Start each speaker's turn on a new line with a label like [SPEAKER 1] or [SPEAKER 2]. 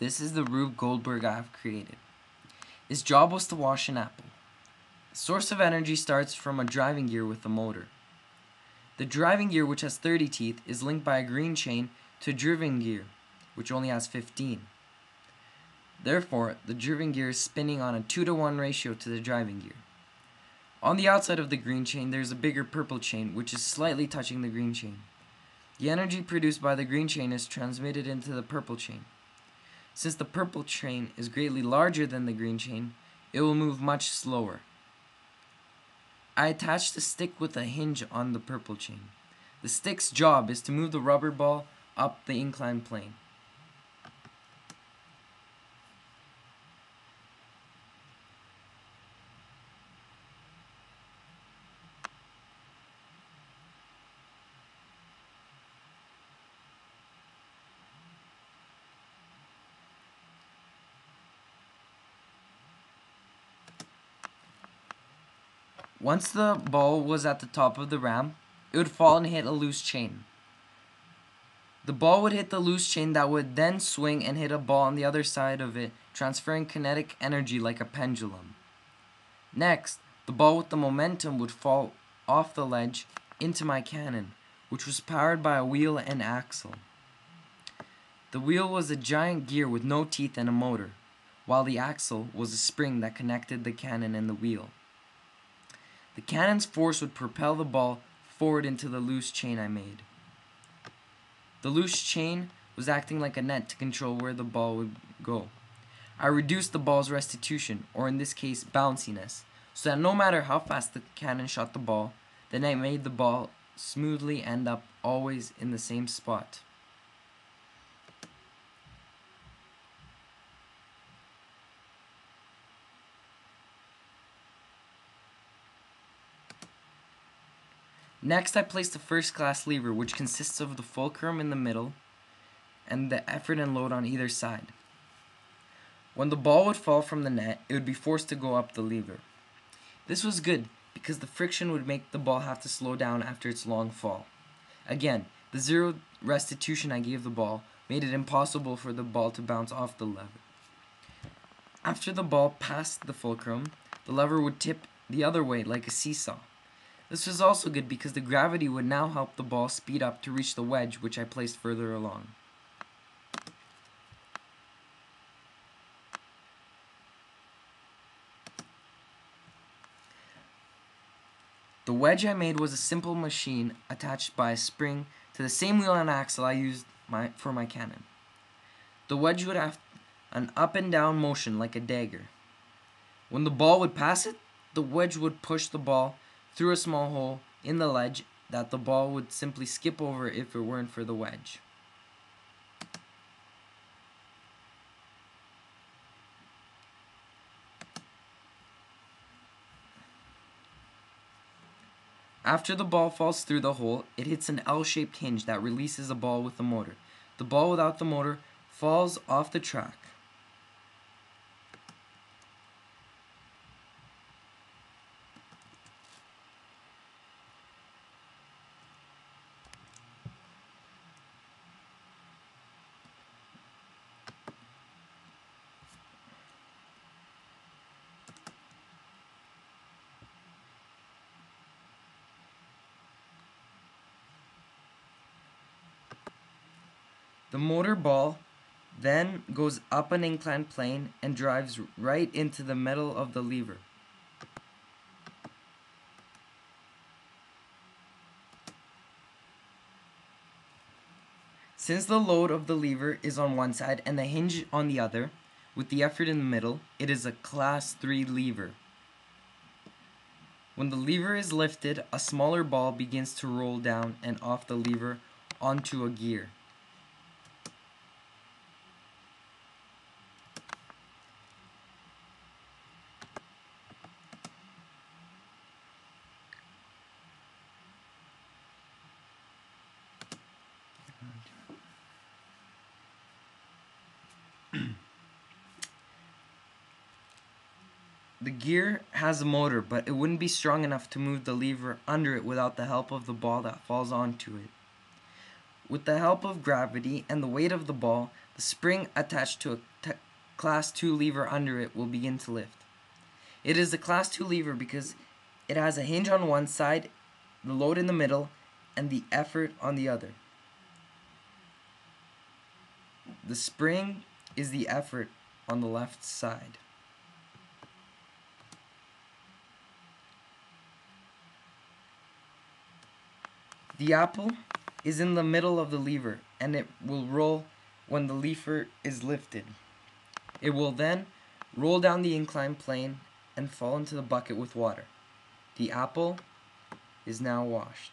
[SPEAKER 1] This is the Rube Goldberg I have created. His job was to wash an apple. The source of energy starts from a driving gear with a motor. The driving gear, which has 30 teeth, is linked by a green chain to a driven gear, which only has 15. Therefore, the driven gear is spinning on a 2-to-1 ratio to the driving gear. On the outside of the green chain, there is a bigger purple chain, which is slightly touching the green chain. The energy produced by the green chain is transmitted into the purple chain. Since the purple chain is greatly larger than the green chain, it will move much slower. I attached a stick with a hinge on the purple chain. The stick's job is to move the rubber ball up the inclined plane. Once the ball was at the top of the ramp, it would fall and hit a loose chain. The ball would hit the loose chain that would then swing and hit a ball on the other side of it, transferring kinetic energy like a pendulum. Next, the ball with the momentum would fall off the ledge into my cannon, which was powered by a wheel and axle. The wheel was a giant gear with no teeth and a motor, while the axle was a spring that connected the cannon and the wheel. The cannon's force would propel the ball forward into the loose chain I made. The loose chain was acting like a net to control where the ball would go. I reduced the ball's restitution, or in this case bounciness, so that no matter how fast the cannon shot the ball, the net made the ball smoothly end up always in the same spot. Next, I placed the first class lever, which consists of the fulcrum in the middle and the effort and load on either side. When the ball would fall from the net, it would be forced to go up the lever. This was good because the friction would make the ball have to slow down after its long fall. Again, the zero restitution I gave the ball made it impossible for the ball to bounce off the lever. After the ball passed the fulcrum, the lever would tip the other way like a seesaw. This was also good because the gravity would now help the ball speed up to reach the wedge, which I placed further along. The wedge I made was a simple machine attached by a spring to the same wheel and axle I used for my cannon. The wedge would have an up and down motion like a dagger. When the ball would pass it, the wedge would push the ball through a small hole in the ledge that the ball would simply skip over if it weren't for the wedge. After the ball falls through the hole, it hits an L-shaped hinge that releases a ball with a motor. The ball without the motor falls off the track. The motor ball then goes up an inclined plane and drives right into the middle of the lever. Since the load of the lever is on one side and the hinge on the other, with the effort in the middle, it is a Class 3 lever. When the lever is lifted, a smaller ball begins to roll down and off the lever onto a gear. The gear has a motor, but it wouldn't be strong enough to move the lever under it without the help of the ball that falls onto it. With the help of gravity and the weight of the ball, the spring attached to a Class 2 lever under it will begin to lift. It is a Class 2 lever because it has a hinge on one side, the load in the middle, and the effort on the other. The spring is the effort on the left side. The apple is in the middle of the lever, and it will roll when the lever is lifted. It will then roll down the inclined plane and fall into the bucket with water. The apple is now washed.